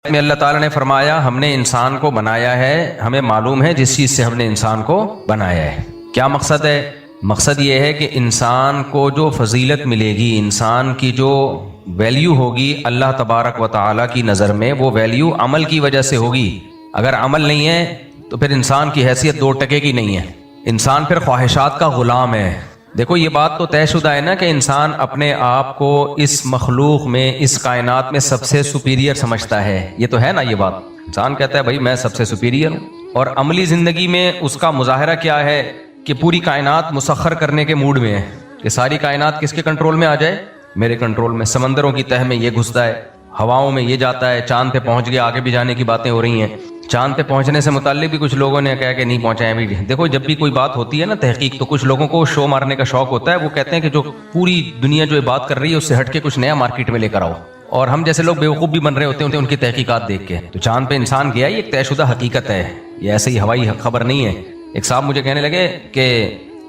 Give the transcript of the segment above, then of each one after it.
میں اللہ تعالیٰ نے فرمایا ہم نے انسان کو بنایا ہے، ہمیں معلوم ہے جس چیز سے ہم نے انسان کو بنایا ہے۔ کیا مقصد ہے؟ مقصد یہ ہے کہ انسان کو جو فضیلت ملے گی، انسان کی جو ویلیو ہوگی اللہ تبارک و تعالیٰ کی نظر میں، وہ ویلیو عمل کی وجہ سے ہوگی۔ اگر عمل نہیں ہے تو پھر انسان کی حیثیت 2 ٹکے کی نہیں ہے، انسان پھر خواہشات کا غلام ہے۔ دیکھو یہ بات تو طے شدہ ہے نا کہ انسان اپنے آپ کو اس مخلوق میں، اس کائنات میں سب سے سپیریئر سمجھتا ہے۔ یہ تو ہے نا، یہ بات انسان کہتا ہے بھائی میں سب سے سپیریئر ہوں۔ اور عملی زندگی میں اس کا مظاہرہ کیا ہے کہ پوری کائنات مسخر کرنے کے موڈ میں ہے کہ ساری کائنات کس کے کنٹرول میں آ جائے؟ میرے کنٹرول میں۔ سمندروں کی تہ میں یہ گھستا ہے، ہواؤں میں یہ جاتا ہے، چاند پہ پہنچ گیا، آگے بھی جانے کی باتیں ہو رہی ہیں۔ چاند پہ پہنچنے سے متعلق بھی کچھ لوگوں نے کہا کہ نہیں پہنچے ہیں ابھی۔ دیکھو جب بھی کوئی بات ہوتی ہے نا تحقیق، تو کچھ لوگوں کو شو مارنے کا شوق ہوتا ہے، وہ کہتے ہیں کہ جو پوری دنیا جو بات کر رہی ہے اس سے ہٹ کے کچھ نیا مارکیٹ میں لے کر آؤ، اور ہم جیسے لوگ بیوقوف بھی بن رہے ہوتے ہیں ان کی تحقیقات دیکھ کے۔ تو چاند پہ انسان گیا، یہ ایک طے شدہ حقیقت ہے، یہ ایسے ہی ہوائی خبر نہیں ہے۔ ایک صاحب مجھے کہنے لگے کہ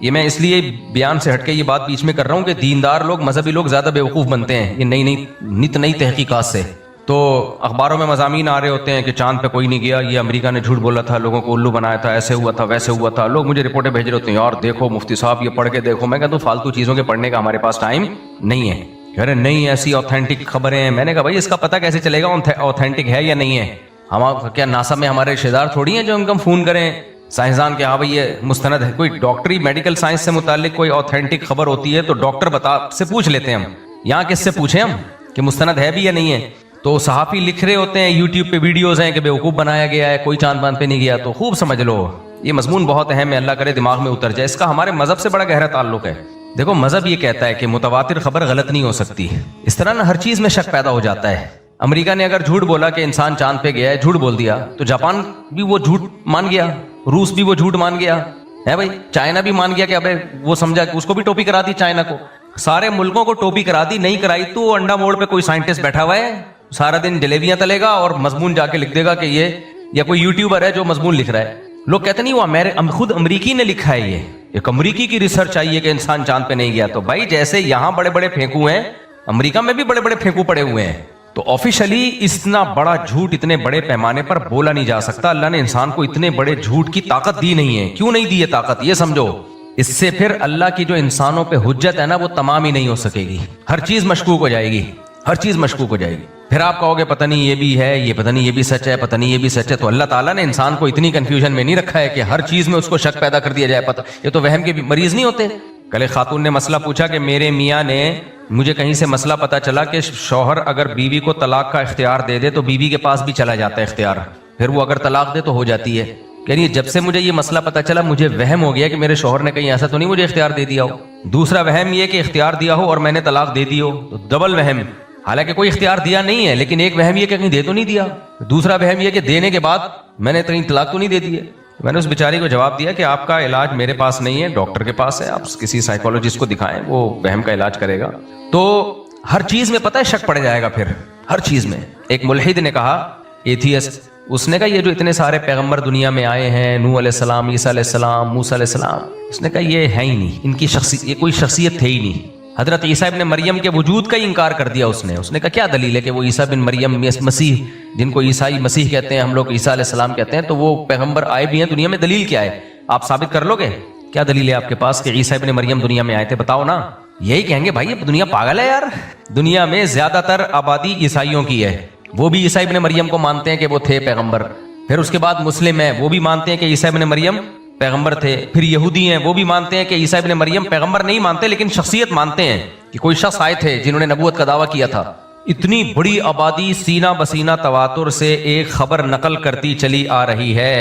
یہ میں اس لیے بیان سے ہٹ کے یہ بات بیچ میں کر رہا ہوں کہ دیندار لوگ، مذہبی لوگ زیادہ بیوقوف بنتے ہیں یہ نئی تحقیقات سے۔ تو اخباروں میں مضامین آ رہے ہوتے ہیں کہ چاند پہ کوئی نہیں گیا، یہ امریکہ نے جھوٹ بولا تھا، لوگوں کو الو بنایا تھا، ایسے ہوا تھا ویسے ہوا تھا۔ لوگ مجھے رپورٹیں بھیج رہے ہوتے ہیں، یار دیکھو مفتی صاحب یہ پڑھ کے دیکھو۔ میں کہتا ہوں فالتو چیزوں کے پڑھنے کا ہمارے پاس ٹائم نہیں ہے۔ کہہ رہے نہیں ایسی اوتھینٹک خبریں ہیں۔ میں نے کہا بھائی اس کا پتہ کیسے چلے گا اوتھینٹک ہے یا نہیں ہے؟ ہم کیا ناسا میں ہمارے رشتہ دار تھوڑی ہیں جو ہم فون کریں سائنسدان کے، ہاں بھائی یہ مستند ہے؟ کوئی ڈاکٹری میڈیکل سائنس سے متعلق کوئی اوتھینٹک خبر ہوتی ہے تو ڈاکٹر سے پوچھ لیتے ہیں ہم، یہاں کس سے پوچھیں ہم کہ مستند ہے بھی یا نہیں ہے؟ تو صحافی لکھ رہے ہوتے ہیں، یوٹیوب پہ ویڈیوز ہیں کہ بیوقوف بنایا گیا ہے، کوئی چاند باند پہ نہیں گیا۔ تو خوب سمجھ لو یہ مضمون بہت اہم ہے، اللہ کرے دماغ میں اتر جائے۔ اس کا ہمارے مذہب سے بڑا گہرا تعلق ہے۔ دیکھو مذہب یہ کہتا ہے کہ متواتر خبر غلط نہیں ہو سکتی، اس طرح نہ ہر چیز میں شک پیدا ہو جاتا ہے۔ امریکہ نے اگر جھوٹ بولا کہ انسان چاند پہ گیا ہے، جھوٹ بول دیا، تو جاپان بھی وہ جھوٹ مان گیا، روس بھی وہ جھوٹ مان گیا ہے بھائی، چائنا بھی مان گیا کہ ابے وہ سمجھا کہ اس کو بھی ٹوپی کرا دی، چائنا کو، سارے ملکوں کو ٹوپی کرا دی۔ نہیں کرائی تو انڈا موڑ پہ کوئی سائنٹسٹ بیٹھا ہوا ہے، سارا دن جلیبیاں تلے گا اور مضمون جا کے لکھ دے گا کہ یہ، یا کوئی یوٹیوبر ہے جو مضمون لکھ رہا ہے۔ لوگ کہتے نہیں وہ خود امریکی نے لکھا ہے، یہ ایک امریکی کی ریسرچ آئی ہے کہ انسان چاند پہ نہیں گیا۔ تو بھائی جیسے یہاں بڑے بڑے پھینکو ہیں، امریکہ میں بھی بڑے بڑے پھینکو پڑے ہوئے ہیں۔ تو آفیشلی اتنا بڑا جھوٹ اتنے بڑے پیمانے پر بولا نہیں جا سکتا۔ اللہ نے انسان کو اتنے بڑے جھوٹ کی طاقت دی نہیں ہے۔ کیوں نہیں دی ہے طاقت؟ یہ سمجھو، اس سے پھر اللہ کی جو انسانوں پہ حجت ہے نا وہ تمام ہی نہیں ہو سکے گی، ہر چیز مشکوک ہو جائے گی، ہر چیز مشکوک ہو جائے گی۔ پھر آپ کہو گے پتہ نہیں یہ بھی ہے، یہ پتہ نہیں یہ بھی سچ ہے، پتہ نہیں یہ بھی سچ ہے۔ تو اللہ تعالیٰ نے انسان کو اتنی کنفیوژن میں نہیں رکھا ہے کہ ہر چیز میں اس کو شک پیدا کر دیا جائے۔ پتہ یہ تو وہم کے مریض نہیں ہوتے۔ کل ایک خاتون نے مسئلہ پوچھا کہ میرے میاں نے، مجھے کہیں سے مسئلہ پتا چلا کہ شوہر اگر بیوی کو طلاق کا اختیار دے دے تو بیوی کے پاس بھی چلا جاتا ہے اختیار، پھر وہ اگر طلاق دے تو ہو جاتی ہے۔ کہ نہیں جب سے مجھے یہ مسئلہ پتا چلا مجھے وہم ہو گیا کہ میرے شوہر نے کہیں ایسا تو نہیں مجھے اختیار دے دیا ہو۔ دوسرا وہم یہ کہ اختیار دیا ہو اور میں نے طلاق دے دی ہو، تو ڈبل وہم۔ حالانکہ کوئی اختیار دیا نہیں ہے، لیکن ایک وہم یہ کہ کہیں دے تو نہیں دیا، دوسرا وہم یہ کہ دینے کے بعد میں نے کہیں طلاق تو نہیں دے دی ہے۔ میں نے اس بیچاری کو جواب دیا کہ آپ کا علاج میرے پاس نہیں ہے، ڈاکٹر کے پاس ہے، آپ کسی سائیکولوجسٹ کو دکھائیں، وہ وہم کا علاج کرے گا۔ تو ہر چیز میں پتہ ہے شک پڑ جائے گا، پھر ہر چیز میں۔ ایک ملحد نے کہا، ایتھیسٹ، اس نے کہا یہ جو اتنے سارے پیغمبر دنیا میں آئے ہیں، نوح علیہ السلام، عیسیٰ علیہ السلام، موسیٰ علیہ السلام، اس نے کہا یہ ہے ہی نہیں، ان کی یہ کوئی شخصیت تھے ہی نہیں۔ حضرت عیسیٰ ابن مریم کے وجود کا ہی انکار کر دیا اس نے کہا کیا دلیل ہے کہ وہ عیسیٰ بن مریم مسیح، جن کو عیسائی مسیح کہتے ہیں، ہم لوگ عیسیٰ علیہ السلام کہتے ہیں، تو وہ پیغمبر آئے بھی ہیں دنیا میں، دلیل کیا ہے؟ آپ ثابت کر لو گے؟ کیا دلیل ہے آپ کے پاس کہ عیسیٰ ابن مریم دنیا میں آئے تھے؟ بتاؤ نا۔ یہی کہیں گے بھائی دنیا پاگل ہے یار، دنیا میں زیادہ تر آبادی عیسائیوں کی ہے، وہ بھی عیسیٰ ابن مریم کو مانتے ہیں کہ وہ تھے پیغمبر۔ پھر اس کے بعد مسلم ہیں، وہ بھی مانتے ہیں کہ عیسیٰ ابن مریم پیغمبر تھے۔ پھر یہودی ہیں، وہ بھی مانتے ہیں کہ عیسیٰ ابن مریم پیغمبر نہیں مانتے لیکن شخصیت مانتے ہیں کہ کوئی شخص آئے تھے جنہوں نے نبوت کا دعویٰ کیا تھا۔ اتنی بڑی آبادی سینہ بسینہ تواتر سے ایک خبر نقل کرتی چلی آ رہی ہے،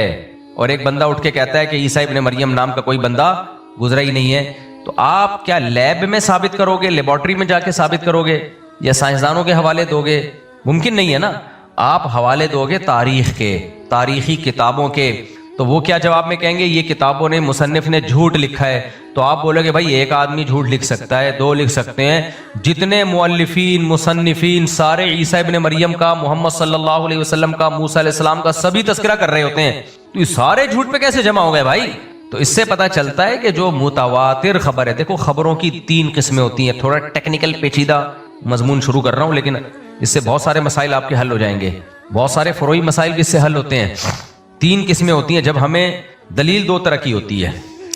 اور ایک بندہ اٹھ کے کہتا ہے کہ عیسیٰ ابن مریم نام کا کوئی بندہ گزرا ہی نہیں ہے۔ تو آپ کیا لیب میں ثابت کرو گے، لیبارٹری میں جا کے ثابت کرو گے، یا سائنسدانوں کے حوالے دو گے؟ ممکن نہیں ہے نا۔ آپ حوالے دو گے تاریخ کے، تاریخی کتابوں کے، تو وہ کیا جواب میں کہیں گے یہ کتابوں نے، مصنف نے جھوٹ لکھا ہے۔ تو آپ بولو گے بھائی ایک آدمی جھوٹ لکھ سکتا ہے، 2 لکھ سکتے ہیں، جتنے مؤلفین مصنفین سارے عیسیٰ ابن مریم کا، محمد صلی اللہ علیہ وسلم کا، موسیٰ علیہ السلام کا سبھی تذکرہ کر رہے ہوتے ہیں، تو یہ سارے جھوٹ پہ کیسے جمع ہو گئے بھائی؟ تو اس سے پتہ چلتا ہے کہ جو متواتر خبر ہے، دیکھو خبروں کی 3 قسمیں ہوتی ہیں، تھوڑا ٹیکنیکل پیچیدہ مضمون شروع کر رہا ہوں لیکن اس سے بہت سارے مسائل آپ کے حل ہو جائیں گے۔ بہت سارے فروعی مسائل بھی اس سے حل ہوتے ہیں. 3 قسمیں ہوتی ہیں جب ہمیں دلیل 2 طرح کی ہوتی ہے.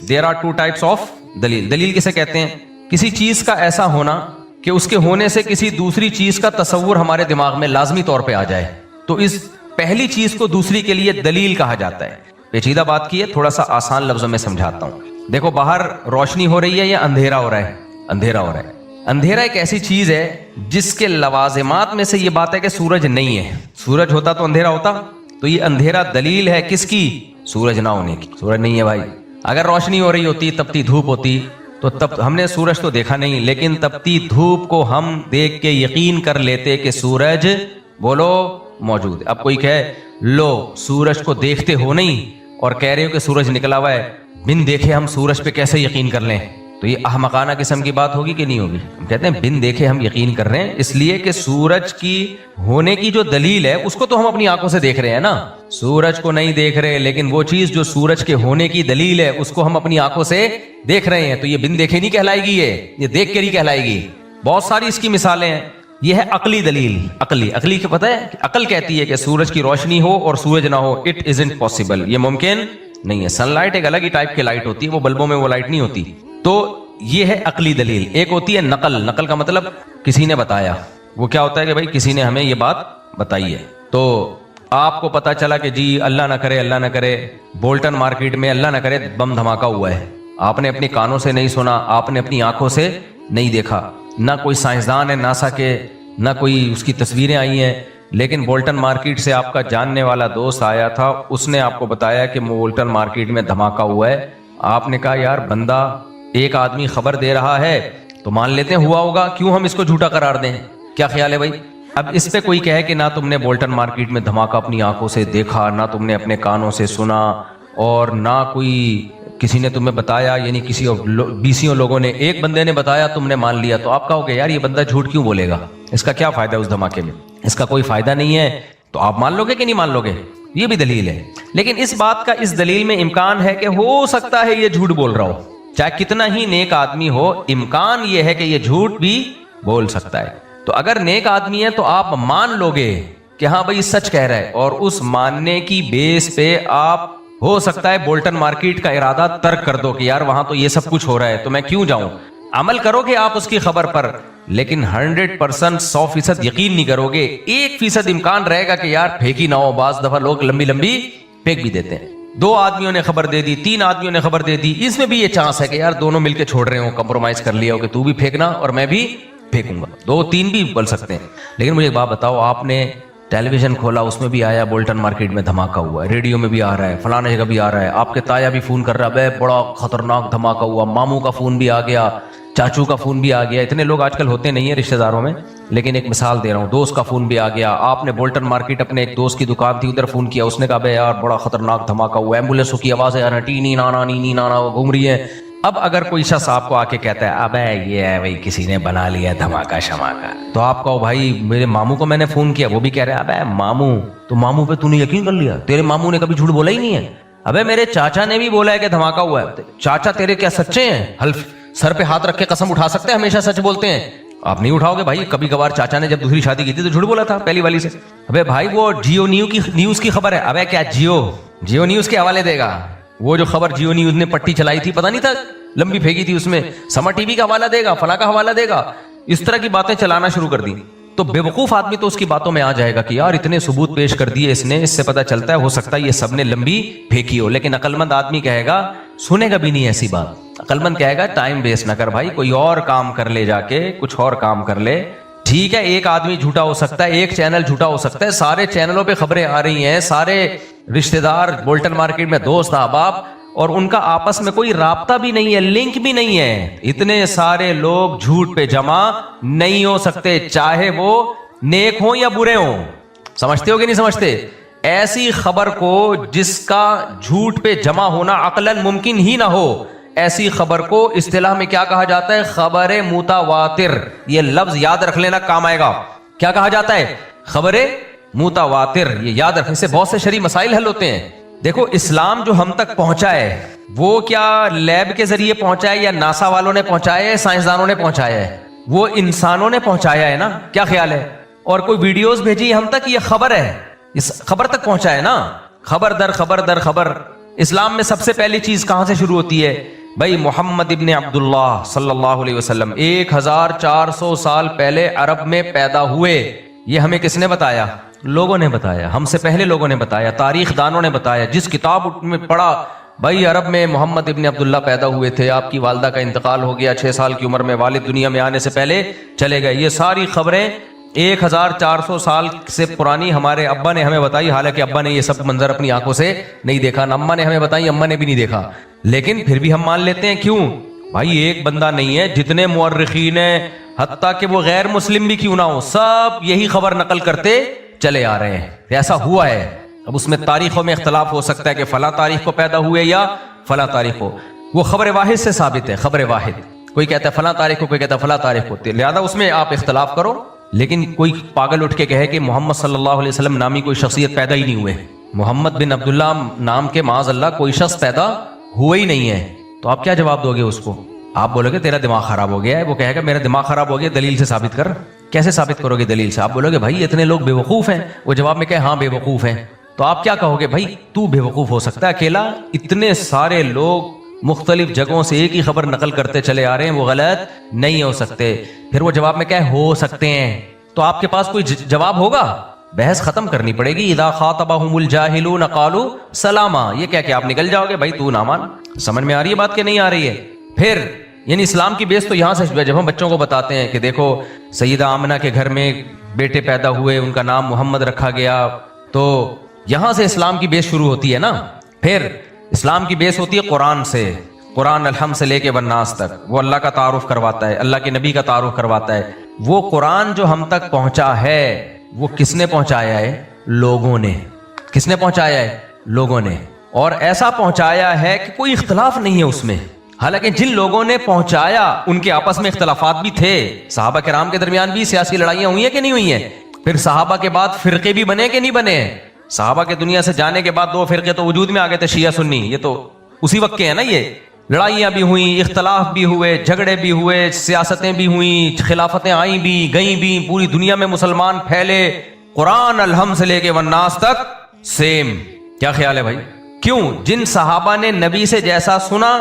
دیر آر 2 ٹائپس آف دلیل. دلیل کسے کہتے ہیں؟ کسی چیز کا ایسا ہونا کہ اس کے ہونے سے کسی دوسری چیز کا تصور ہمارے دماغ میں لازمی طور پہ آ جائے, تو اس پہلی چیز کو دوسری کے لیے دلیل کہا جاتا ہے. پیچیدہ بات کی ہے, تھوڑا سا آسان لفظوں میں سمجھاتا ہوں. دیکھو باہر روشنی ہو رہی ہے یا اندھیرا ہو رہا ہے؟ اندھیرا ہو رہا ہے. اندھیرا ایک ایسی چیز ہے جس کے لوازمات میں سے یہ بات ہے کہ سورج نہیں ہے. سورج ہوتا تو اندھیرا ہوتا, تو یہ اندھیرا دلیل ہے کس کی؟ سورج نہ ہونے کی. سورج نہیں ہے بھائی. اگر روشنی ہو رہی ہوتی, تپتی دھوپ ہوتی, تو تب ہم نے سورج تو دیکھا نہیں, لیکن تپتی دھوپ کو ہم دیکھ کے یقین کر لیتے کہ سورج بولو موجود ہے. اب کوئی کہے لو سورج کو دیکھتے ہو نہیں اور کہہ رہے ہو کہ سورج نکلا ہوا ہے, بن دیکھے ہم سورج پہ کیسے یقین کر لیں؟ تو یہ احمقانہ قسم کی بات ہوگی کہ نہیں ہوگی؟ ہم کہتے ہیں بن دیکھے ہم یقین کر رہے ہیں اس لیے کہ سورج کی ہونے کی جو دلیل ہے اس کو تو ہم اپنی آنکھوں سے دیکھ رہے ہیں نا. سورج کو نہیں دیکھ رہے, لیکن وہ چیز جو سورج کے ہونے کی دلیل ہے اس کو ہم اپنی آنکھوں سے دیکھ رہے ہیں, تو یہ بن دیکھے نہیں کہلائے گی, یہ دیکھ کے نہیں کہلائے گی. بہت ساری اس کی مثالیں ہیں. یہ ہے عقلی دلیل. عقلی کو پتہ ہے, عقل کہتی ہے کہ سورج کی روشنی ہو اور سورج نہ ہو. اٹ ازنٹ پاسبل, یہ ممکن نہیں ہے. سن لائٹ ایک الگ ہی ٹائپ کی لائٹ ہوتی ہے, وہ بلبوں میں وہ لائٹ نہیں ہوتی. تو یہ ہے عقلی دلیل. ایک ہوتی ہے نقل. نقل کا مطلب کسی نے بتایا. وہ کیا ہوتا ہے کہ بھائی کسی نے ہمیں یہ بات بتائی ہے, تو آپ کو پتا چلا کہ جی اللہ نہ کرے بولٹن مارکیٹ میں اللہ نہ کرے بم دھماکہ ہوا ہے. آپ نے اپنی کانوں سے نہیں سنا, آپ نے اپنی آنکھوں سے نہیں دیکھا, نہ کوئی سائنسدان ہے ناسا کے, نہ کوئی اس کی تصویریں آئی ہیں, لیکن بولٹن مارکیٹ سے آپ کا جاننے والا دوست آیا تھا, اس نے آپ کو بتایا کہ بولٹن مارکیٹ میں دھماکہ ہوا ہے. آپ نے کہا یار بندہ ایک آدمی خبر دے رہا ہے تو مان لیتے ہیں ہوا ہوگا, کیوں ہم اس کو جھوٹا قرار دیں؟ کیا خیال ہے بھائی؟ اب اس پہ کوئی کہے کہ نہ تم نے بولٹن مارکیٹ میں دھماکہ اپنی آنکھوں سے دیکھا, نہ تم نے اپنے کانوں سے سنا, اور نہ کوئی کسی نے تمہیں بتایا, یعنی کسی 20 لوگوں نے, ایک بندے نے بتایا تم نے مان لیا, تو آپ کہو گے یار یہ بندہ جھوٹ کیوں بولے گا, اس کا کیا فائدہ اس دھماکے میں, اس کا کوئی فائدہ نہیں ہے, تو آپ مان لو گے کہ نہیں مان لو گے؟ یہ بھی دلیل ہے. لیکن اس بات کا اس دلیل میں امکان ہے کہ ہو سکتا ہے یہ جھوٹ بول رہا ہو, چاہے کتنا ہی نیک آدمی ہو, امکان یہ ہے کہ یہ جھوٹ بھی بول سکتا ہے. تو اگر نیک آدمی ہے تو آپ مان لو گے کہ ہاں بھائی سچ کہہ رہا ہے, اور اس ماننے کی بیس پہ آپ ہو سکتا ہے بولٹن مارکیٹ کا ارادہ ترک کر دو کہ یار وہاں تو یہ سب کچھ ہو رہا ہے تو میں کیوں جاؤں. عمل کرو گے آپ اس کی خبر پر, لیکن 100% 100% یقین نہیں کرو گے. 1% امکان رہے گا کہ یار پھینکی نہ ہو. بعض دفعہ لوگ لمبی پھینک بھی دیتے ہیں. 2 آدمیوں نے خبر دے دی, 3 آدمیوں نے خبر دے دی, اس میں بھی یہ چانس ہے کہ یار دونوں مل کے چھوڑ رہے ہوں, کمپرومائز کر لیا ہو کہ تو بھی پھینکنا اور میں بھی پھینکوں گا. 2-3 بھی بول سکتے ہیں. لیکن مجھے ایک بات بتاؤ, آپ نے ٹیلی ویژن کھولا, اس میں بھی آیا بولٹن مارکیٹ میں دھماکہ ہوا ہے, ریڈیو میں بھی آ رہا ہے, فلاں جگہ بھی آ رہا ہے, آپ کے تایا بھی فون کر رہا ہے بڑا خطرناک دھماکہ ہوا, ماموں کا فون بھی آ گیا, چاچو کا فون بھی آ گیا. اتنے لوگ آج کل ہوتے نہیں ہیں رشتہ داروں میں, لیکن ایک مثال دے رہا ہوں, دوست کا فون بھی آ گیا. آپ نے بولٹن مارکیٹ اپنے ایک دوست کی دکان تھی ادھر فون کیا, اس نے کہا بھائی یار بڑا خطرناک دھماکہ ہوا, ایمبولینسوں کی آوازیں آ رہی ہیں, ٹی نانا گھوم رہی ہیں. اب اگر کوئی شخص آپ کو آ کے کہتا ہے ابے یہ ہے بھائی کسی نے بنا لیا دھماکہ شماکہ, تو آپ کہو بھائی میرے ماموں کو میں نے فون کیا, وہ بھی کہہ رہے ہیں ابے ماموں, تو ماموں پہ تو نے یقین کر لیا, تیرے ماموں نے کبھی جھوٹ بولا ہی نہیں ہے. ابے میرے چاچا نے بھی بولا ہے کہ دھماکہ ہوا ہے. چاچا تیرے کیا سچے ہیں؟ حلف سر پہ ہاتھ رکھ کے قسم اٹھا سکتے ہیں ہمیشہ سچ بولتے ہیں؟ آپ نہیں اٹھاؤ گے بھائی. کبھی کبھار چاچا نے جب دوسری شادی کی تھی تو جھوٹ بولا تھا پہلی والی سے. ابے بھائی وہ جیو نیوز کی خبر ہے. ابے کیا جیو نیوز کے حوالے دے گا؟ وہ جو خبر جیو نیوز نے پٹی چلائی تھی, پتہ نہیں تھا لمبی پھینکی تھی, اس میں سمر ٹی وی کا حوالہ دے گا, فلاں کا حوالہ دے گا, اس طرح کی باتیں چلانا شروع کر دی. تو بے وقوف آدمی تو اس کی باتوں میں آ جائے گا کہ یار اتنے ثبوت پیش کر دیے اس نے, اس سے پتہ چلتا ہے ہو سکتا ہے یہ سب نے لمبی پھینکی ہو. لیکن عقل مند آدمی کہے گا, سنے گا بھی نہیں ایسی بات. عقل مند کہے گا ٹائم ویسٹ نہ کر بھائی, کوئی اور کام کر لے, جا کے کچھ اور کام کر لے. ٹھیک ہے ایک آدمی جھوٹا ہو سکتا ہے, ایک چینل جھوٹا ہو سکتا ہے, سارے چینلوں پہ خبریں آ رہی ہیں, سارے رشتہ دار بولٹن مارکیٹ میں دوست احباب, اور ان کا آپس میں کوئی رابطہ بھی نہیں ہے, لنک بھی نہیں ہے. اتنے سارے لوگ جھوٹ پہ جمع نہیں ہو سکتے, چاہے وہ نیک ہوں یا برے ہوں. سمجھتے ہو کہ نہیں سمجھتے؟ ایسی خبر کو جس کا جھوٹ پہ جمع ہونا عقلاً ممکن ہی نہ ہو, ایسی خبر کو اصطلاح میں کیا کہا جاتا ہے؟ خبر متواتر. یہ لفظ یاد رکھ لینا, کام آئے گا. کیا کہا جاتا ہے؟ خبر متواتر. یہ یاد رکھنے سے بہت سے شرعی مسائل حل ہوتے ہیں. دیکھو اسلام جو ہم تک پہنچا ہے وہ کیا لیب کے ذریعے پہنچا ہے, یا ناسا والوں نے پہنچایا ہے, سائنسدانوں نے پہنچایا ہے؟ وہ انسانوں نے پہنچایا ہے نا. کیا خیال ہے؟ اور کوئی ویڈیوز بھیجی ہم تک, یہ خبر ہے. اس خبر تک پہنچا ہے نا, خبر در خبر در خبر. اسلام میں سب سے پہلی چیز کہاں سے شروع ہوتی ہے بھائی؟ محمد ابن عبداللہ صلی اللہ علیہ وسلم 1400 سال پہلے عرب میں پیدا ہوئے. یہ ہمیں کس نے بتایا؟ لوگوں نے بتایا, ہم سے پہلے لوگوں نے بتایا, تاریخ دانوں نے بتایا. جس کتاب میں پڑھا بھائی عرب میں محمد ابن عبداللہ پیدا ہوئے تھے, آپ کی والدہ کا انتقال ہو گیا 6 سال کی عمر میں, والد دنیا میں آنے سے پہلے چلے گئے. یہ ساری خبریں 1400 سال سے پرانی ہمارے ابا نے ہمیں بتائی, حالانکہ ابا نے یہ سب منظر اپنی آنکھوں سے نہیں دیکھا, نہ اماں نے ہمیں بتائی, اماں نے بھی نہیں دیکھا, لیکن پھر بھی ہم مان لیتے ہیں. کیوں بھائی؟ ایک بندہ نہیں ہے, جتنے مورخین ہیں, حتیٰ کہ وہ غیر مسلم بھی کیوں نہ ہو, سب یہی خبر نقل کرتے چلے آ رہے ہیں. ایسا ہوا ہے. اب اس میں تاریخوں میں اختلاف ہو سکتا ہے کہ فلاں تاریخ کو پیدا ہوئے یا فلاں تاریخ کو, وہ خبر واحد سے ثابت ہے. خبر واحد, کوئی کہتا ہے فلاں تاریخ کو, کوئی کہتا ہے فلاں تاریخ کو, لہذا اس میں آپ اختلاف کرو. لیکن کوئی پاگل اٹھ کے کہے کہ محمد صلی اللہ علیہ وسلم نامی کوئی شخصیت پیدا ہی نہیں ہوئے, محمد بن عبداللہ نام کے معاذ اللہ کوئی شخص پیدا ہوا ہی نہیں ہے, تو آپ کیا جواب دو گے اس کو؟ آپ بولو گے تیرا دماغ خراب ہو گیا ہے. وہ کہے گا میرا دماغ خراب ہو گیا, دلیل سے ثابت کر. کیسے ثابت کرو گے دلیل سے؟ آپ بولو گے بھائی اتنے لوگ بے وقوف ہیں. وہ جواب میں کہے ہاں بے وقوف ہیں. تو آپ کیا کہو گے؟ بھائی تو بے وقوف ہو سکتا ہے اکیلا, اتنے سارے لوگ مختلف جگہوں سے ایک ہی خبر نقل کرتے چلے آ رہے ہیں, وہ غلط نہیں ہو سکتے. پھر وہ جواب میں کہے ہو سکتے ہیں, تو آپ کے پاس کوئی جواب ہوگا؟ بحث ختم کرنی پڑے گی. اذا خاطبهم الجاهلون قالوا سلاما, یہ کہہ کے آپ نکل جاؤ گے بھائی تو نہ مان. سمجھ میں آ رہی ہے بات کہ نہیں آ رہی ہے؟ پھر یعنی اسلام کی بیس تو یہاں سے, جب ہم بچوں کو بتاتے ہیں کہ دیکھو سیدہ آمنہ کے گھر میں بیٹے پیدا ہوئے, ان کا نام محمد رکھا گیا, تو یہاں سے اسلام کی بیس شروع ہوتی ہے نا. پھر اسلام کی بیس ہوتی ہے قرآن سے. قرآن الحمد سے لے کے والناس تک وہ اللہ کا تعارف کرواتا ہے, اللہ کے نبی کا تعارف کرواتا ہے. وہ قرآن جو ہم تک پہنچا ہے وہ کس نے پہنچایا ہے؟ لوگوں نے. کس نے پہنچایا ہے؟ لوگوں نے. اور ایسا پہنچایا ہے کہ کوئی اختلاف نہیں ہے اس میں. حالانکہ جن لوگوں نے پہنچایا ان کے آپس میں اختلافات بھی تھے. صحابہ کرام کے درمیان بھی سیاسی لڑائیاں ہوئی ہیں کہ نہیں ہوئی ہیں؟ پھر صحابہ کے بعد فرقے بھی بنے کہ نہیں بنے؟ صحابہ کے دنیا سے جانے کے بعد 2 فرقے تو وجود میں آ گئے تھے, شیعہ سنی. یہ تو اسی وقت کے ہیں نا. یہ لڑائیاں بھی ہوئیں, اختلاف بھی ہوئے, جھگڑے بھی ہوئے, سیاستیں بھی ہوئیں, خلافتیں آئیں بھی گئیں بھی, پوری دنیا میں مسلمان پھیلے. قرآن الحمد سے لے کے والناس تک سیم. کیا خیال ہے بھائی؟ کیوں؟ جن صحابہ نے نبی سے جیسا سنا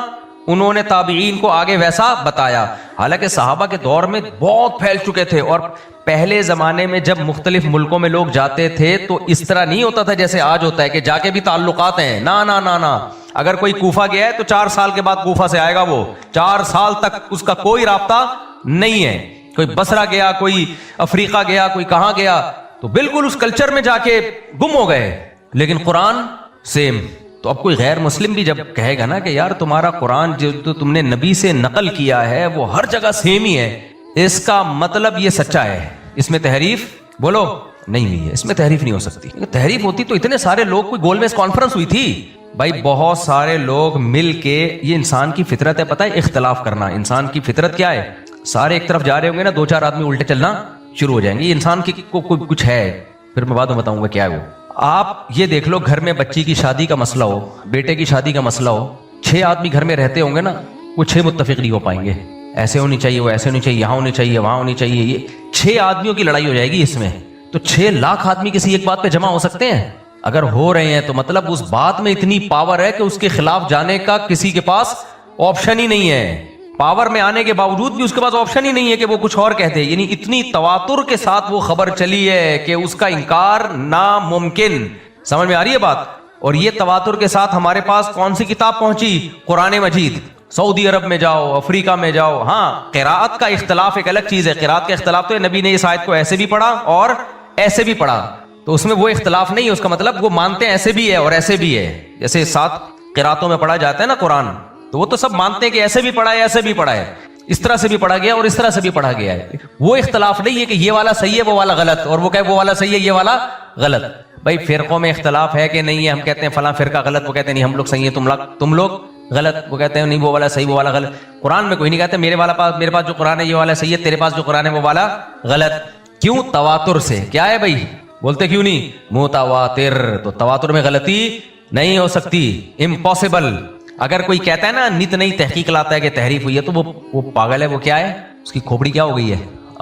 انہوں نے تابعین کو آگے ویسا بتایا. حالانکہ صحابہ کے دور میں بہت پھیل چکے تھے, اور پہلے زمانے میں جب مختلف ملکوں میں لوگ جاتے تھے تو اس طرح نہیں ہوتا تھا جیسے آج ہوتا ہے کہ جا کے بھی تعلقات ہیں. نا نا نا نا, اگر کوئی کوفہ گیا ہے تو 4 سال کے بعد کوفہ سے آئے گا, وہ 4 سال تک اس کا کوئی رابطہ نہیں ہے. کوئی بصرہ گیا, کوئی افریقہ گیا, کوئی کہاں گیا, تو بالکل اس کلچر میں جا کے گم ہو گئے. لیکن قرآن سیم. تو اب کوئی غیر مسلم بھی جب کہے گا نا کہ یار تمہارا قرآن جو تو تم نے نبی سے نقل کیا ہے وہ ہر جگہ سیم ہی ہے, اس کا مطلب یہ سچا ہے, اس میں تحریف بولو نہیں ہوئی ہے. اس میں تحریف نہیں ہو سکتی. تحریف ہوتی تو اتنے سارے لوگ, کوئی گول میز کانفرنس ہوئی تھی بھائی, بہت سارے لوگ مل کے, یہ انسان کی فطرت ہے, پتہ ہے اختلاف کرنا. انسان کی فطرت کیا ہے؟ سارے ایک طرف جا رہے ہوں گے نا, 2-4 آدمی الٹے چلنا شروع ہو جائیں گے. یہ انسان کی کچھ ہے, پھر میں بعد میں بتاؤں گا کیا ہے وہ. آپ یہ دیکھ لو, گھر میں بچی کی شادی کا مسئلہ ہو, بیٹے کی شادی کا مسئلہ ہو, 6 آدمی گھر میں رہتے ہوں گے نا, وہ 6 متفق نہیں ہو پائیں گے. ایسے ہونی چاہیے, وہ ایسے ہونی چاہیے, یہاں ہونی چاہیے, وہاں ہونی چاہیے. یہ 6 آدمیوں کی لڑائی ہو جائے گی اس میں. تو 6 لاکھ آدمی کسی ایک بات پہ جمع ہو سکتے ہیں؟ اگر ہو رہے ہیں تو مطلب اس بات میں اتنی پاور ہے کہ اس کے خلاف جانے کا کسی کے پاس آپشن ہی نہیں ہے. پاور میں آنے کے باوجود بھی اس کے پاس آپشن ہی نہیں ہے کہ وہ کچھ اور کہتے. یعنی اتنی تواتر کے ساتھ وہ خبر چلی ہے کہ اس کا انکار ناممکن. سمجھ میں آ رہی ہے بات؟ اور یہ تواتر کے ساتھ ہمارے پاس کون سی کتاب پہنچی؟ قرآن مجید. سعودی عرب میں جاؤ, افریقہ میں جاؤ, ہاں قراءت کا اختلاف ایک الگ چیز ہے. قراءت کا اختلاف تو ہے, نبی نے اس آیت کو ایسے بھی پڑھا اور ایسے بھی پڑھا, تو اس میں وہ اختلاف نہیں ہے. اس کا مطلب وہ مانتے ہیں ایسے بھی ہے اور ایسے بھی ہے. جیسے 7 قراءتوں میں پڑھا جاتا ہے نا قرآن, تو وہ تو سب مانتے ہیں کہ ایسے بھی پڑھا ہے, ایسے بھی پڑھا ہے, اس طرح سے بھی پڑھا گیا اور اس طرح سے بھی پڑھا گیا ہے. وہ اختلاف نہیں ہے کہ یہ والا صحیح ہے وہ والا غلط, اور وہ کہے وہ والا صحیح ہے یہ والا غلط. بھائی فرقوں میں اختلاف ہے کہ نہیں ہے؟ ہم کہتے ہیں فلاں فرقہ غلط, وہ کہتے ہیں نہیں ہم لوگ صحیح ہیں, تم لوگ غلط. وہ کہتے ہیں نہیں وہ والا صحیح وہ والا غلط. قرآن میں کوئی نہیں کہتا میرے پاس جو قرآن ہے یہ والا صحیح ہے, تیرے پاس جو قرآن ہے وہ والا غلط. کیوں؟ تواتر سے. کیا ہے بھائی؟ بولتے کیوں نہیں؟ متواتر. تو تواتر میں غلطی نہیں ہو سکتی, امپاسبل. اگر کوئی کہتا ہے نا نت نئی تحقیق لاتا ہے کہ تحریف ہوئی ہے, تو وہ پاگل ہے. وہ کیا ہے؟ اس کی کھوپڑی کیا ہو گئی ہے,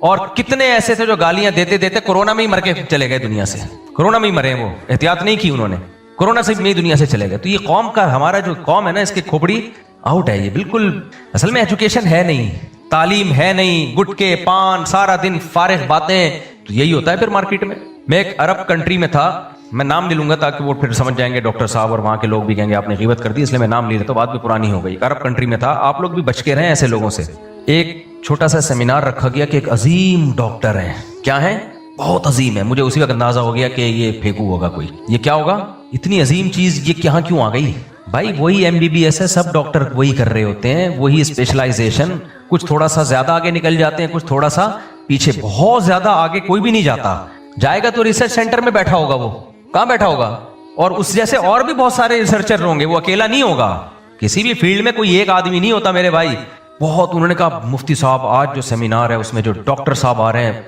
اور کتنے ایسے تھے جو گالیاں دیتے دیتے کورونا میں ہی مر کے چلے گئے دنیا سے, کورونا میں ہی مرے, وہ احتیاط نہیں کی انہوں نے, کورونا سے میں دنیا سے چلے گئے. تو یہ قوم کا, ہمارا جو قوم ہے نا, اس کی کھوپڑی آؤٹ ہے یہ بالکل. اصل میں ایجوکیشن ہے نہیں, تعلیم ہے نہیں, گٹکے پان سارا دن فارغ باتیں, تو یہی ہوتا ہے پھر مارکیٹ میں. میں ایک عرب کنٹری میں تھا, میں نام نہیں لوں گا تاکہ وہ پھر سمجھ جائیں گے ڈاکٹر صاحب اور وہاں کے لوگ بھی کہیں گے آپ نے غیبت کر دی, اس لیے میں نام لے لیتا ہوں, بات بھی پرانی ہو گئی. عرب کنٹری میں تھا, آپ لوگ بھی بچ کے رہیں ایسے لوگوں سے. ایک چھوٹا سا سیمینار رکھا گیا کہ ایک عظیم ڈاکٹر ہیں, کیا ہیں, بہت عظیم ہے. مجھے اسی وقت اندازہ ہو گیا کہ یہ پھینکو ہوگا کوئی, یہ کیا ہوگا, اتنی عظیم چیز یہ کہاں کیوں آ گئی. بھائی وہی MBBS ہے, سب ڈاکٹر وہی کر رہے ہوتے ہیں, وہی اسپیشلائزیشن, کچھ تھوڑا سا زیادہ آگے نکل جاتے ہیں, کچھ تھوڑا سا پیچھے, بہت زیادہ آگے کوئی بھی نہیں جاتا. جائے گا تو ریسرچ سینٹر میں بیٹھا ہوگا, وہ کہاں بیٹھا ہوگا, اور اس جیسے اور بھی بہت سارے ریسرچر ہوں گے, وہ اکیلا نہیں ہوگا. کسی بھی فیلڈ میں کوئی ایک آدمی نہیں ہوتا میرے بھائی. بہت انہوں نے کہا مفتی صاحب آج جو سیمینار ہے اس میں جو ڈاکٹر صاحب آ رہے ہیں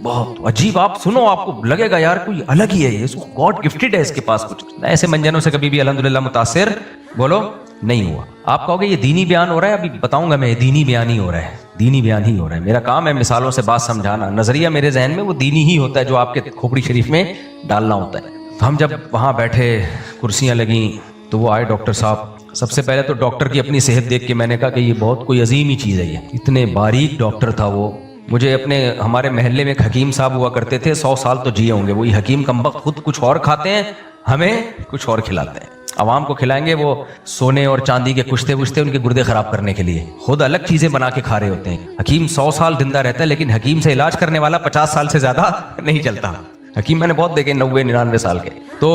بہت عجیب, آپ سنو آپ کو لگے گا یار کوئی الگ ہی ہے, یہ اس کو گاڈ گفٹڈ ہے اس کے پاس کچھ. ایسے منجنوں سے کبھی بھی الحمدللہ متاثر بولو نہیں ہوا. آپ کہو گے یہ دینی بیان ہو رہا ہے, ابھی بتاؤں گا میں, یہ دینی بیان ہی ہو رہا ہے, دینی بیان ہی ہو رہا ہے. میرا کام ہے مثالوں سے بات سمجھانا, نظریہ میرے ذہن میں وہ دینی ہی ہوتا ہے جو آپ کے کھوپڑی شریف میں ڈالنا ہوتا ہے. ہم جب وہاں بیٹھے, کرسیاں لگیں, تو وہ آئے ڈاکٹر صاحب. سب سے پہلے تو ڈاکٹر کی اپنی صحت دیکھ کے میں نے کہا کہ یہ بہت کوئی عظیم ہی چیز ہے, یہ اتنے باریک ڈاکٹر تھا وہ. مجھے اپنے ہمارے محلے میں ایک حکیم صاحب ہوا کرتے تھے, 100 سال تو جیے ہوں گے. وہی حکیم کمبخت خود کچھ اور کھاتے ہیں, ہمیں کچھ اور کھلاتے ہیں. عوام کو کھلائیں گے وہ سونے اور چاندی کے کشتے وشتے ان کے گردے خراب کرنے کے لیے, خود الگ چیزیں بنا کے کھا رہے ہوتے ہیں. حکیم 100 سال زندہ رہتا ہے, لیکن حکیم سے علاج کرنے والا 50 سال سے زیادہ نہیں چلتا. حکیم میں نے بہت دیکھے 90-99 سال کے. تو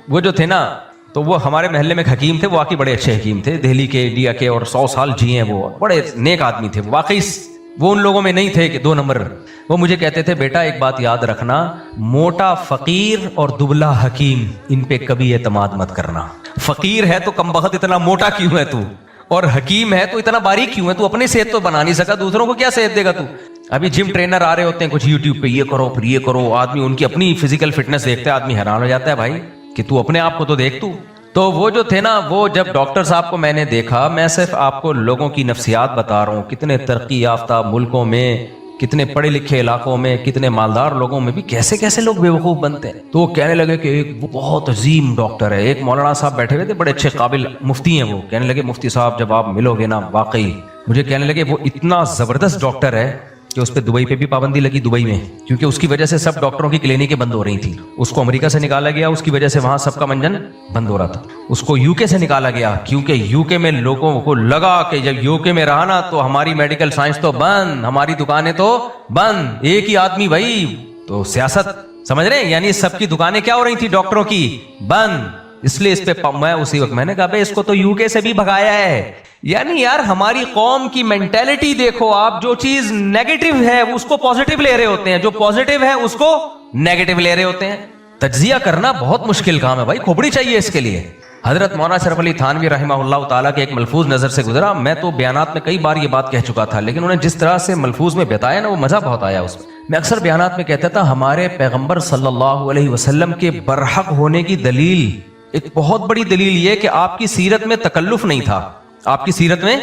وہ جو تھے نا, تو وہ ہمارے محلے میں ایک حکیم تھے, وہ واقعی بڑے اچھے حکیم تھے, دہلی کے, انڈیا کے, اور 100 سال جیے ہیں. وہ بڑے نیک آدمی تھے واقعی, وہ ان لوگوں میں نہیں تھے کہ 2 نمبر. وہ مجھے کہتے تھے بیٹا ایک بات یاد رکھنا, موٹا فقیر اور دبلا حکیم ان پہ کبھی اعتماد مت کرنا. فقیر ہے تو کم بخت اتنا موٹا کیوں ہے تو, اور حکیم ہے تو اتنا باریک کیوں ہے, تو اپنی صحت تو بنا نہیں سکا, دوسروں کو کیا صحت دے گا تو. ابھی جم ٹرینر آ رہے ہوتے ہیں کچھ یوٹیوب پہ, یہ کرو پھر یہ کرو, آدمی ان کی اپنی فزیکل فٹنس دیکھتا ہے, آدمی حیران ہو جاتا ہے بھائی کہ تو اپنے آپ کو تو دیکھ تو. تو وہ جو تھے نا, وہ جب ڈاکٹر صاحب کو میں نے دیکھا, میں صرف آپ کو لوگوں کی نفسیات بتا رہا ہوں, کتنے ترقی یافتہ ملکوں میں, کتنے پڑھے لکھے علاقوں میں, کتنے مالدار لوگوں میں بھی کیسے کیسے لوگ بے وقوف بنتے ہیں. تو وہ کہنے لگے کہ ایک وہ بہت عظیم ڈاکٹر ہے, ایک مولانا صاحب بیٹھے ہوئے تھے, بڑے اچھے قابل مفتی ہیں. وہ کہنے لگے مفتی صاحب جب آپ ملو گے نا, واقعی مجھے کہنے لگے وہ اتنا زبردست ڈاکٹر ہے کہ اس پہ دبئی پہ بھی پابندی لگی, دبئی میں, کیونکہ اس کی وجہ سے سب ڈاکٹروں کی کلینکیں بند ہو رہی تھیں. اس کو امریکہ سے نکالا گیا, اس کی وجہ سے وہاں سب کا منجن بند ہو رہا تھا. اس کو UK سے نکالا گیا, کیونکہ UK میں لوگوں کو لگا کہ جب UK میں رہا نا تو ہماری میڈیکل سائنس تو بند, ہماری دکانیں تو بند, ایک ہی آدمی بھائی, تو سیاست سمجھ رہے ہیں, یعنی سب کی دکانیں کیا ہو رہی تھی ڈاکٹروں کی, بند. اس لیے اس پہ میں اسی وقت میں نے کہا بھائی اس کو تو UK سے بھی بھگایا ہے. یعنی یار ہماری قوم کی مینٹیلٹی دیکھو آپ, جو چیز نیگیٹو ہے اس کو پازیٹیو لے رہے ہوتے ہیں, جو پازیٹیو ہے اس کو نیگیٹو لے رہے ہوتے ہیں. تجزیہ کرنا بہت مشکل کام ہے بھائی, کھوپڑی چاہیے اس کے لیے. حضرت مولانا اشرف علی تھانوی رحمہ اللہ تعالیٰ کے ایک ملفوظ نظر سے گزرا. میں تو بیانات میں کئی بار یہ بات کہہ چکا تھا, لیکن انہوں نے جس طرح سے ملفوظ میں بتایا نا, وہ مزہ بہت آیا اس میں. میں اکثر بیانات میں کہتا تھا ہمارے پیغمبر صلی اللہ علیہ وسلم کے برحق ہونے کی دلیل, ایک بہت بڑی دلیل یہ کہ آپ کی سیرت میں تکلف نہیں تھا, آپ کی سیرت میں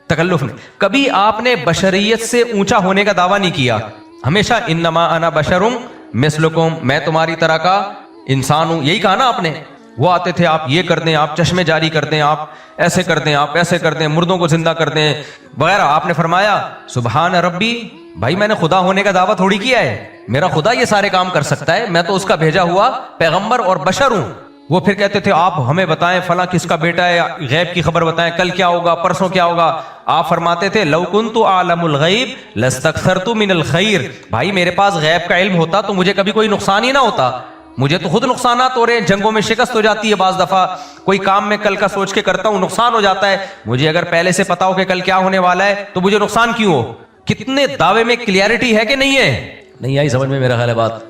تکلف نہیں. کبھی آپ نے بشریت سے اونچا ہونے کا دعویٰ نہیں کیا, ہمیشہ انما انا بشرم مثلکم, میں تمہاری طرح کا انسان ہوں, یہی کہا نا آپ نے. وہ آتے تھے, آپ یہ کر دیں, آپ چشمے جاری کر دیں, آپ ایسے کر دیں, آپ ایسے کر دیں, مردوں کو زندہ کر دیں وغیرہ. آپ نے فرمایا سبحان ربی, بھائی میں نے خدا ہونے کا دعویٰ تھوڑی کیا ہے, میرا خدا یہ سارے کام کر سکتا ہے, میں تو اس کا بھیجا ہوا پیغمبر اور بشر ہوں. وہ پھر کہتے تھے آپ ہمیں بتائیں فلاں کس کا بیٹا ہے, غیب کی خبر بتائیں, کل کیا ہوگا, پرسوں کیا ہوگا. آپ فرماتے تھے لو کنت اعلم الغیب لاستکثرت من الخیر, بھائی میرے پاس غیب کا علم ہوتا تو مجھے کبھی کوئی نقصان ہی نہ ہوتا. مجھے تو خود نقصانات ہو رہے ہیں, جنگوں میں شکست ہو جاتی ہے, بعض دفعہ کوئی کام میں کل کا سوچ کے کرتا ہوں نقصان ہو جاتا ہے. مجھے اگر پہلے سے پتا ہو کہ کل کیا ہونے والا ہے تو مجھے نقصان کیوں ہو. کتنے دعوے میں کلیئرٹی ہے کہ نہیں ہے, نہیں آئی سمجھ میں میرا خیال ہے بات.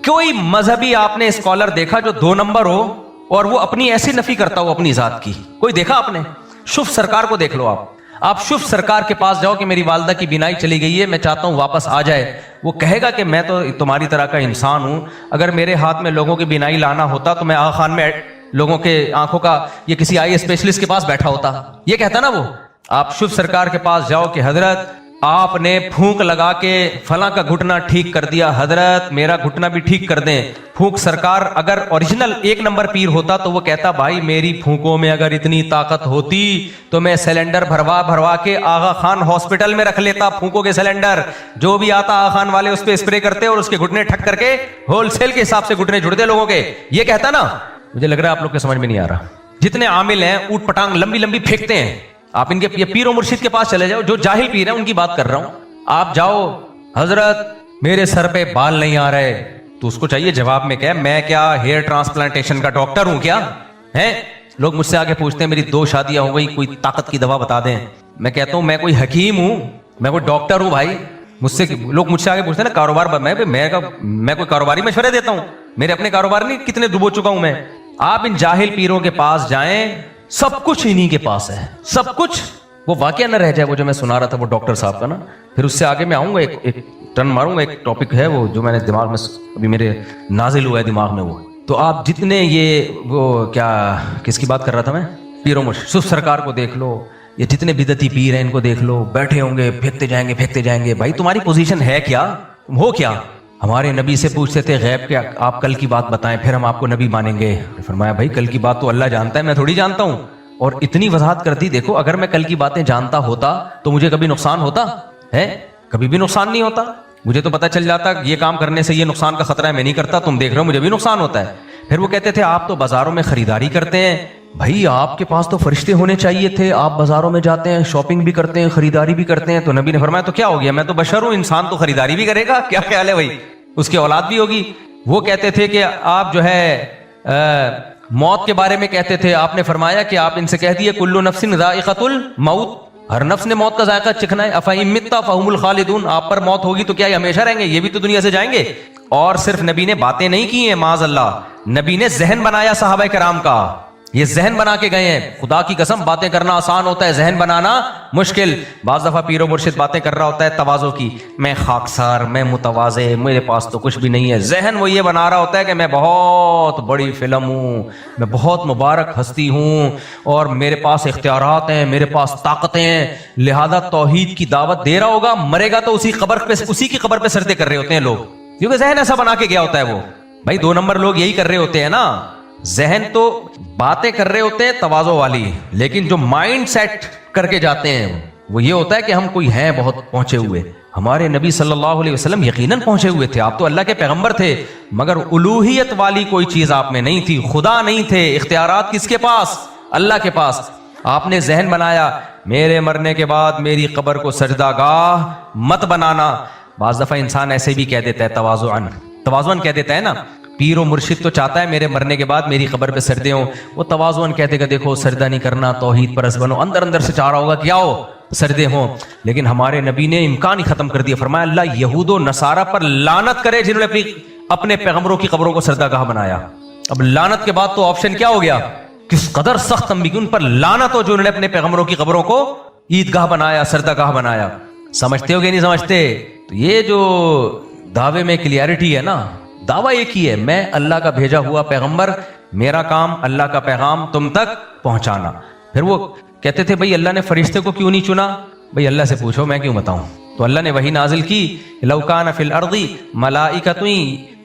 کوئی مذہبی آپ نے اسکالر دیکھا جو 2 نمبر ہو اور وہ اپنی ایسی نفی کرتا ہو اپنی ذات کی, کوئی دیکھا آپ نے؟ شف سرکار کو دیکھ لو آپ شف سرکار کے پاس جاؤ کہ میری والدہ کی بینائی چلی گئی ہے, میں چاہتا ہوں واپس آ جائے. وہ کہے گا کہ میں تو تمہاری طرح کا انسان ہوں, اگر میرے ہاتھ میں لوگوں کی بینائی لانا ہوتا تو میں آغا خان میں لوگوں کے آنکھوں کا یہ کسی آئی اسپیشلسٹ کے پاس بیٹھا ہوتا. یہ کہتا نا وہ. آپ شف سرکار کے پاس جاؤ کہ حضرت آپ نے پھونک لگا کے فلاں کا گھٹنا ٹھیک کر دیا، حضرت میرا گھٹنا بھی ٹھیک کر دیں. پھونک سرکار اگر اوریجنل 1 نمبر پیر ہوتا تو وہ کہتا بھائی میری پھونکوں میں اگر اتنی طاقت ہوتی تو میں سلنڈر بھروا کے آغا خان ہاسپٹل میں رکھ لیتا. پھونکوں کے سلنڈر جو بھی آتا آغا خان والے اس پہ اسپرے کرتے اور اس کے گھٹنے ٹھک کر کے ہول سیل کے حساب سے گھٹنے جڑتے لوگوں کے. یہ کہتا نا. مجھے لگ رہا ہے آپ لوگ کے سمجھ میں نہیں آ رہا. جتنے عامل ہیں اوٹ پٹانگ لمبی لمبی پھینکتے ہیں. آپ ان کے پیر و مرشد کے پاس چلے جاؤ، جو جاہل پیر ہیں ان کی بات کر رہا ہوں. آپ جاؤ حضرت میرے سر پہ بال نہیں آ رہے، تو اس کو چاہیے جواب میں میں کیا ہیئر ٹرانسپلانٹیشن کا ڈاکٹر ہوں کیا ہے؟ لوگ مجھ سے آگے پوچھتے ہیں میری 2 شادیاں ہو گئی، کوئی طاقت کی دوا بتا دیں. میں کہتا ہوں میں کوئی حکیم ہوں، میں کوئی ڈاکٹر ہوں بھائی. لوگ مجھ سے آگے پوچھتے ہیں نا کاروبار، میں کوئی کاروباری مشورے دیتا ہوں؟ میرے اپنے کاروبار نہیں کتنے ڈبو چکا ہوں میں. آپ ان جاہل پیروں کے پاس جائیں، سب کچھ انہی کے پاس ہے، سب کچھ. وہ واقعہ نہ رہ جائے وہ جو میں سنا رہا تھا وہ ڈاکٹر صاحب کا نا. پھر اس سے آگے میں آؤں گا، ایک ٹرن ماروں گا. ایک ٹاپک ہے وہ جو میں نے دماغ میں ابھی میرے نازل ہوا ہے دماغ میں. وہ تو آپ جتنے یہ وہ کیا کس کی بات کر رہا تھا میں، پیروں مرشد سرکار کو دیکھ لو، یہ جتنے بدعتی پیر ہیں ان کو دیکھ لو، بیٹھے ہوں گے پھینکتے جائیں گے. بھائی تمہاری پوزیشن ہے کیا؟ تم ہو کیا؟ ہمارے نبی سے پوچھتے تھے غیب کے آپ کل کی بات بتائیں پھر ہم آپ کو نبی مانیں گے. فرمایا بھائی کل کی بات تو اللہ جانتا ہے، میں تھوڑی جانتا ہوں. اور اتنی وضاحت کر دی. دیکھو اگر میں کل کی باتیں جانتا ہوتا تو مجھے کبھی نقصان ہوتا ہے؟ کبھی بھی نقصان نہیں ہوتا. مجھے تو پتہ چل جاتا یہ کام کرنے سے یہ نقصان کا خطرہ ہے، میں نہیں کرتا. تم دیکھ رہے ہو مجھے بھی نقصان ہوتا ہے. پھر وہ کہتے تھے آپ تو بازاروں میں خریداری کرتے ہیں. بھائی آپ کے پاس تو فرشتے ہونے چاہیے تھے، آپ بازاروں میں جاتے ہیں، شاپنگ بھی کرتے ہیں، خریداری بھی کرتے ہیں. تو نبی نے فرمایا تو کیا ہو گیا، میں تو بشر ہوں، انسان تو خریداری بھی کرے گا. کیا خیال ہے بھائی، اس کی اولاد بھی ہوگی. وہ کہتے تھے کہ آپ جو ہے موت کے بارے میں کہتے تھے. آپ نے فرمایا کہ آپ ان سے کہہ دیے کلو نفس ذائقۃ الموت، ہر نفس نے موت کا ذائقہ چکھنا ہے. افإن مت فهم الخالدون، آپ پر موت ہوگی تو کیا یہ ہمیشہ رہیں گے؟ یہ بھی تو دنیا سے جائیں گے. اور صرف نبی نے باتیں نہیں کی ہیں، معاذ اللہ، نبی نے ذہن بنایا صحابہ کرام کا. یہ ذہن بنا کے گئے ہیں. خدا کی قسم باتیں کرنا آسان ہوتا ہے، ذہن بنانا مشکل. بعض دفعہ پیر و مرشد باتیں کر رہا ہوتا ہے تواضع کی، میں خاکسار، میں متواضع، میرے پاس تو کچھ بھی نہیں ہے. ذہن وہ یہ بنا رہا ہوتا ہے کہ میں بہت بڑی فلم ہوں، میں بہت مبارک ہستی ہوں، اور میرے پاس اختیارات ہیں، میرے پاس طاقتیں ہیں. لہذا توحید کی دعوت دے رہا ہوگا، مرے گا تو اسی کی قبر پہ سجدے کر رہے ہوتے ہیں لوگ، کیونکہ ذہن ایسا بنا کے گیا ہوتا ہے. وہ بھائی 2 نمبر لوگ یہی کر رہے ہوتے ہیں نا. ذہن تو باتیں کر رہے ہوتے ہیں تواضع والی، لیکن جو مائنڈ سیٹ کر کے جاتے ہیں وہ یہ ہوتا ہے کہ ہم کوئی ہیں بہت پہنچے ہوئے. ہمارے نبی صلی اللہ علیہ وسلم یقیناً پہنچے ہوئے تھے، آپ تو اللہ کے پیغمبر تھے، مگر الوہیت والی کوئی چیز آپ میں نہیں تھی. خدا نہیں تھے. اختیارات کس کے پاس؟ اللہ کے پاس. آپ نے ذہن بنایا میرے مرنے کے بعد میری قبر کو سجدہ گاہ مت بنانا. بعض دفعہ انسان ایسے بھی کہہ دیتا ہے تواضعاً کہہ دیتا ہے نا. پیر و مرشد تو چاہتا ہے میرے مرنے کے بعد میری قبر پہ سجدے ہوں، وہ تواضعاً کہتے کہ دیکھو سجدہ نہیں کرنا، توحید پرست بنو. اندر سے چاہ رہا ہوگا کیا ہو سجدے ہوں. لیکن ہمارے نبی نے امکان ہی ختم کر دیا. فرمایا اللہ یہود و نصارہ پر لعنت کرے جنہوں نے اپنے پیغمبروں کی قبروں کو سجدہ گاہ بنایا. اب لعنت کے بعد تو آپشن کیا ہو گیا؟ کس قدر سخت تنبیہ، ان پر لعنت ہو جو انہوں نے اپنے پیغمبروں کی قبروں کو عیدگاہ بنایا، سجدہ گاہ بنایا. سمجھتے ہو کہ نہیں سمجھتے؟ تو یہ جو دعوے میں کلیئرٹی ہے نا، دعویٰ ایک ہی ہے، میں اللہ کا بھیجا ہوا پیغمبر، میرا کام اللہ کا پیغام تم تک پہنچانا. پھر وہ کہتے تھے بھئی اللہ نے فرشتے کو کیوں نہیں چنا؟ بھئی اللہ سے پوچھو، میں کیوں بتاؤں. تو اللہ نے وہی نازل کی لو کان فی الارض ملائکۃ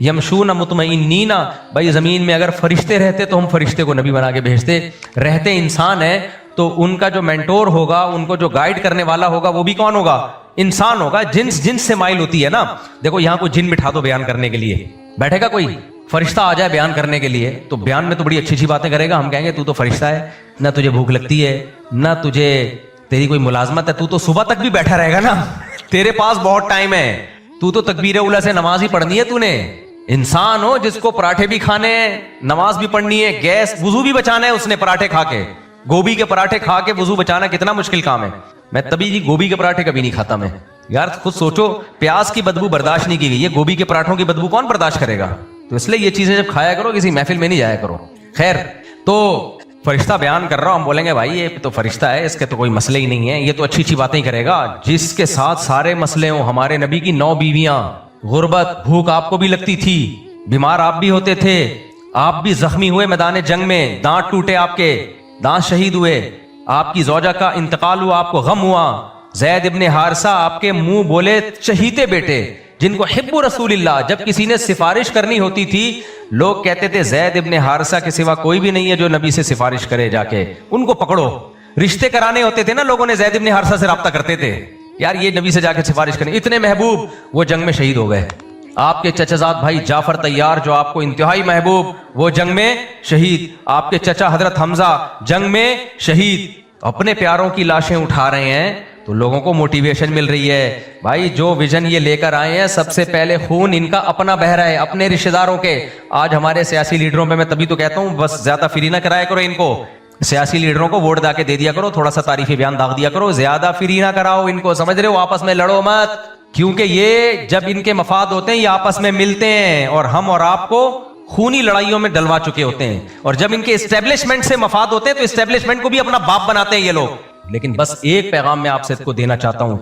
یمشون مطمئنین. بھئی زمین میں اگر فرشتے رہتے تو ہم فرشتے کو نبی بنا کے بھیجتے. رہتے انسان ہیں تو ان کا جو مینٹور ہوگا، ان کو جو گائیڈ کرنے والا ہوگا، وہ بھی کون ہوگا؟ انسان ہوگا. جنس سے مائل ہوتی ہے نا. دیکھو یہاں کوئی جن بٹھا دو بیان کرنے کے لیے، بیٹھے گا کوئی فرشتہ آ جائے بیان کرنے کے لیے، تو بیان میں تو بڑی اچھی باتیں کرے گا. ہم کہیں گے تو فرشتہ ہے، نہ تجھے بھوک لگتی ہے، نہ تجھے تیری کوئی ملازمت ہے، تو صبح تک بھی بیٹھا رہے گا نا، تیرے پاس بہت ٹائم ہے، تو تکبیر اولیٰ سے نماز ہی پڑھنی ہے. تو نے انسان ہو جس کو پراٹھے بھی کھانے ہیں، نماز بھی پڑھنی ہے، گیس وضو بھی بچانا ہے. اس نے پراٹھے کھا کے، گوبھی کے پراٹھے کھا کے وضو بچانا کتنا مشکل کام ہے. میں تبھی گوبھی کے پراٹھے کبھی نہیں کھاتا. میں یار خود سوچو، پیاز کی بدبو برداشت نہیں کی گئی ہے، گوبھی کے پراٹھوں کی بدبو کون برداشت کرے گا؟ تو اس لیے یہ چیزیں جب کھایا کرو کسی محفل میں نہیں جایا کرو. خیر، تو فرشتہ بیان کر رہا ہوں، ہم بولیں گے بھائی یہ تو فرشتہ ہے، اس کے تو کوئی مسئلے ہی نہیں ہے، یہ تو اچھی باتیں ہی کرے گا. جس کے ساتھ سارے مسئلے ہوں. ہمارے نبی کی 9 بیویاں، غربت، بھوک آپ کو بھی لگتی تھی، بیمار آپ بھی ہوتے تھے، آپ بھی زخمی ہوئے میدان جنگ میں، دانت ٹوٹے، آپ کے دانت شہید ہوئے، آپ کی زوجہ کا انتقال ہوا، آپ کو غم ہوا، زید ابن حارثہ آپ کے منہ بولے چہیتے بیٹے جن کو حب رسول اللہ، جب کسی نے سفارش کرنی ہوتی تھی لوگ کہتے تھے زید ابن حارثہ کے سوا کوئی بھی نہیں ہے جو نبی سے سفارش کرے، جا کے ان کو پکڑو۔ رشتے کرانے ہوتے تھے نا، لوگوں نے زید ابن حارثہ سے رابطہ کرتے تھے، یار یہ نبی سے جا کے سفارش کریں، اتنے محبوب، وہ جنگ میں شہید ہو گئے۔ آپ کے چچا زاد بھائی جعفر طیار جو آپ کو انتہائی محبوب، وہ جنگ میں شہید۔ آپ کے چچا حضرت حمزہ جنگ میں شہید۔ اپنے پیاروں کی لاشیں اٹھا رہے ہیں تو لوگوں کو موٹیویشن مل رہی ہے، بھائی جو ویژن یہ لے کر آئے ہیں سب سے پہلے خون ان کا اپنا بہ رہا ہے، اپنے رشتہ داروں کے۔ آج ہمارے سیاسی لیڈروں پہ میں تبھی تو کہتا ہوں بس زیادہ فری نہ کرایا کرو ان کو، سیاسی لیڈروں کو ووٹ دا کے دے دیا کرو، تھوڑا سا تعریفی بیان داغ دیا کرو، زیادہ فری نہ کراؤ ان کو، سمجھ رہے ہو؟ آپس میں لڑو مت، کیونکہ یہ جب ان کے مفاد ہوتے ہیں یہ آپس میں ملتے ہیں، اور ہم اور آپ کو خونی لڑائیوں میں ڈلوا چکے ہوتے ہیں، اور جب ان کے اسٹیبلشمنٹ سے مفاد ہوتے ہیں تو اسٹیبلشمنٹ کو بھی اپنا باپ بناتے ہیں یہ لوگ۔ لیکن بس ایک پیغام میں آپ سے کو دینا چاہتا ہوں،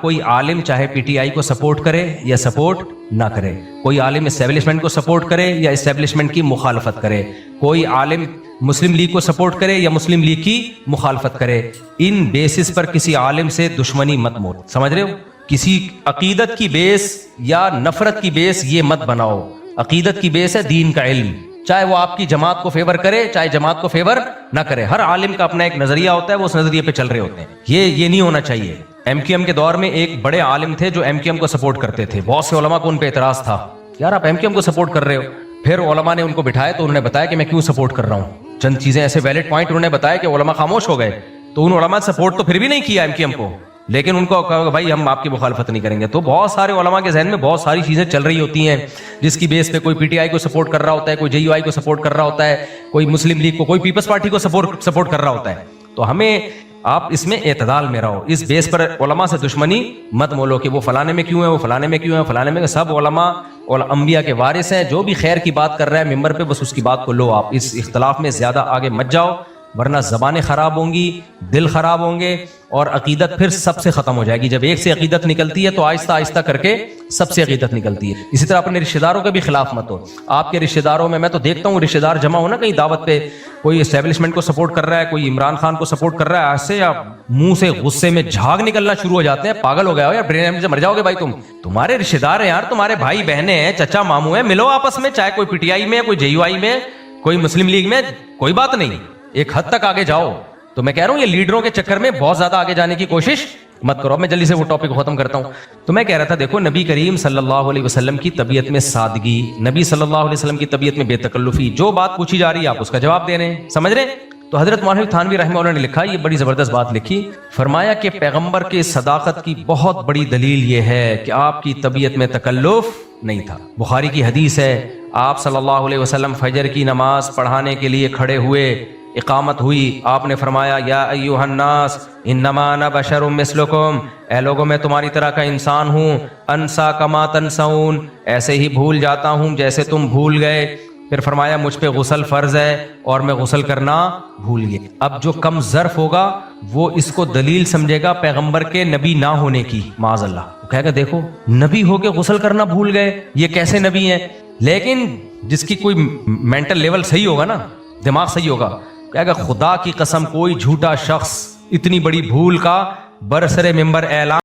کوئی عالم چاہے پی ٹی آئی کو سپورٹ کرے یا سپورٹ نہ کرے، کوئی عالم اسٹیبلشمنٹ کو سپورٹ کرے یا اسٹیبلشمنٹ کی مخالفت کرے، کوئی عالم مسلم لیگ کو سپورٹ کرے یا مسلم لیگ کی مخالفت کرے، ان بیسس پر کسی عالم سے دشمنی مت مول، سمجھ رہے ہو؟ کسی عقیدت کی بیس یا نفرت کی بیس یہ مت بناؤ، عقیدت کی بیس ہے دین کا علم، چاہے وہ آپ کی جماعت کو فیور کرے چاہے جماعت کو فیور نہ کرے، ہر عالم کا اپنا ایک نظریہ ہوتا ہے، وہ اس نظریے پہ چل رہے ہوتے ہیں، یہ نہیں ہونا چاہیے۔ ایم کیو ایم کے دور میں ایک بڑے عالم تھے جو ایم کیو ایم کو سپورٹ کرتے تھے، بہت سے علماء کو ان پہ اعتراض تھا، یار آپ ایم کیو ایم کو سپورٹ کر رہے ہو، پھر علماء نے ان کو بٹھایا تو انہوں نے بتایا کہ میں کیوں سپورٹ کر رہا ہوں، چند چیزیں ایسے ویلڈ پوائنٹ انہوں نے بتایا کہ علماء خاموش ہو گئے، تو ان علماء سپورٹ تو پھر بھی نہیں کیا ایم کیو ایم کو، لیکن ان کو کہا بھائی ہم آپ کی مخالفت نہیں کریں گے۔ تو بہت سارے علماء کے ذہن میں بہت ساری چیزیں چل رہی ہوتی ہیں جس کی بیس پہ کوئی پی ٹی آئی کو سپورٹ کر رہا ہوتا ہے، کوئی جے یو آئی کو سپورٹ کر رہا ہوتا ہے، کوئی مسلم لیگ کو، کوئی پیپلز پارٹی کو سپورٹ کر رہا ہوتا ہے۔ تو ہمیں آپ اس میں اعتدال میں رہو، اس بیس پر علماء سے دشمنی مت مولو کہ وہ فلانے میں کیوں ہے، وہ فلانے میں کیوں ہے، فلانے میں، سب علماء اور انبیاء کے وارث ہیں، جو بھی خیر کی بات کر رہا ہے ممبر پہ بس اس کی بات کو لو، آپ اس اختلاف میں زیادہ آگے مت جاؤ، ورنہ زبانیں خراب ہوں گی، دل خراب ہوں گے، اور عقیدت پھر سب سے ختم ہو جائے گی۔ جب ایک سے عقیدت نکلتی ہے تو آہستہ آہستہ کر کے سب سے عقیدت نکلتی ہے۔ اسی طرح اپنے رشتہ داروں کے بھی خلاف مت ہو، آپ کے رشتہ داروں میں تو دیکھتا ہوں رشتہ دار جمع ہونا کہیں دعوت پہ، کوئی اسٹیبلشمنٹ کو سپورٹ کر رہا ہے، کوئی عمران خان کو سپورٹ کر رہا ہے، ایسے یا منہ سے غصے میں جھاگ نکلنا شروع ہو جاتے ہیں، پاگل ہو گیا ہو یا برین ہیمریج سے مر جاؤ گے بھائی، تمہارے رشتہ دار ہیں یار، تمہارے بھائی بہنیں ہیں، چچا ماموں ہیں، ملو آپس میں، چاہے کوئی پی ٹی آئی میں، کوئی جے یو آئی میں، کوئی مسلم لیگ میں، کوئی بات نہیں، ایک حد تک آگے جاؤ۔ تو میں کہہ رہا ہوں یہ لیڈروں کے چکر میں بہت زیادہ آگے جانے کی کوشش مت کرو۔ میں جلدی سے وہ ٹاپک کو ختم کرتا ہوں۔ تو میں کہہ رہا تھا دیکھو نبی کریم صلی اللہ علیہ وسلم کی طبیعت میں سادگی، نبی صلی اللہ علیہ وسلم کی طبیعت میں بے تکلفی، جو بات پوچھی جا رہی ہے آپ اس کا جواب دے رہے ہیں، سمجھ رہے ہیں؟ تو حضرت مولانا تھانوی رحمہ اللہ نے لکھا، یہ بڑی زبردست بات لکھی، فرمایا کہ پیغمبر کے صداقت کی بہت بڑی دلیل یہ ہے کہ آپ کی طبیعت میں تکلف نہیں تھا۔ بخاری کی حدیث ہے، آپ صلی اللہ علیہ وسلم فجر کی نماز پڑھانے کے لیے کھڑے ہوئے، اقامت ہوئی، آپ نے فرمایا یا ایھا الناس انما انا بشر مثلکم، اے لوگوں میں تمہاری طرح کا انسان ہوں، انسا کما تنسون، ایسے ہی بھول جاتا ہوں جیسے تم بھول گئے۔ پھر فرمایا مجھ پہ غسل فرض ہے اور میں غسل کرنا بھول گیا۔ اب جو کم ظرف ہوگا وہ اس کو دلیل سمجھے گا پیغمبر کے نبی نہ ہونے کی، معاذ اللہ، وہ کہے گا دیکھو نبی ہو کے غسل کرنا بھول گئے، یہ کیسے نبی ہیں؟ لیکن جس کی کوئی مینٹل لیول صحیح ہوگا نا، دماغ صحیح ہوگا، کہے گا خدا کی قسم کوئی جھوٹا شخص اتنی بڑی بھول کا برسر ممبر اعلان